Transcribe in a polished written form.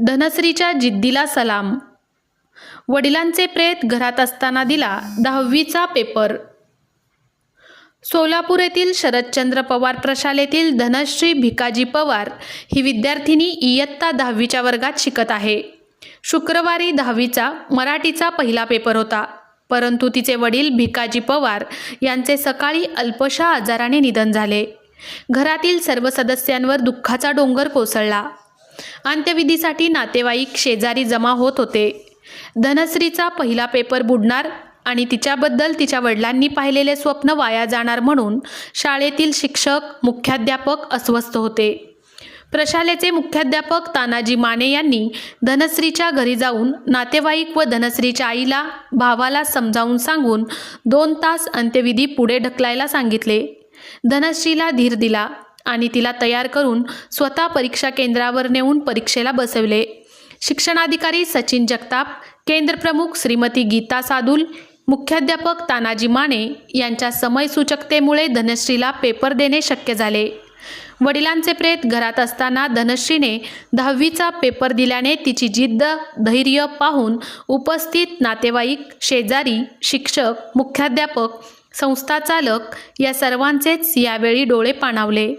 धनश्रीच्या जिद्दीला सलाम. वडिलांचे प्रेत घरात असताना दिला 10वीचा पेपर. सोलापूर येथील शरदचंद्र पवार प्रशालेतील धनश्री भिकाजी पवार ही विद्यार्थिनी इयत्ता 10वीच्या वर्गात शिकत आहे. शुक्रवारी 10वीचा मराठीचा पहिला पेपर होता, परंतु तिचे वडील भिकाजी पवार यांचे सकाळी अल्पशा आजाराने निधन झाले. घरातील सर्व सदस्यांवर दुःखाचा डोंगर कोसळला. अंत्यविधीसाठी नातेवाईक शेजारी जमा होत होते. धनश्रीचा पहिला पेपर बुडणार आणि तिच्याबद्दल तिच्या वडिलांनी पाहिलेले स्वप्न वाया जाणार म्हणून शाळेतील शिक्षक, मुख्याध्यापक अस्वस्थ होते. प्रशालेचे मुख्याध्यापक तानाजी माने यांनी धनश्रीच्या घरी जाऊन नातेवाईक व धनश्रीच्या आईला, भावाला समजावून सांगून 2 तास अंत्यविधी पुढे ढकलायला सांगितले. धनश्रीला धीर दिला आणि तिला तयार करून स्वतः परीक्षा केंद्रावर नेऊन परीक्षेला बसवले. शिक्षणाधिकारी सचिन जगताप, केंद्रप्रमुख श्रीमती गीता सादुल, मुख्याध्यापक तानाजी माने यांच्या समयसूचकतेमुळे धनश्रीला पेपर देणे शक्य झाले. वडिलांचे प्रेत घरात असताना धनश्रीने 10वीचा पेपर दिल्याने तिची जिद्द, धैर्य पाहून उपस्थित नातेवाईक, शेजारी, शिक्षक, मुख्याध्यापक, संस्था चालक या सर्वांचेच यावेळी डोळे पाणावले.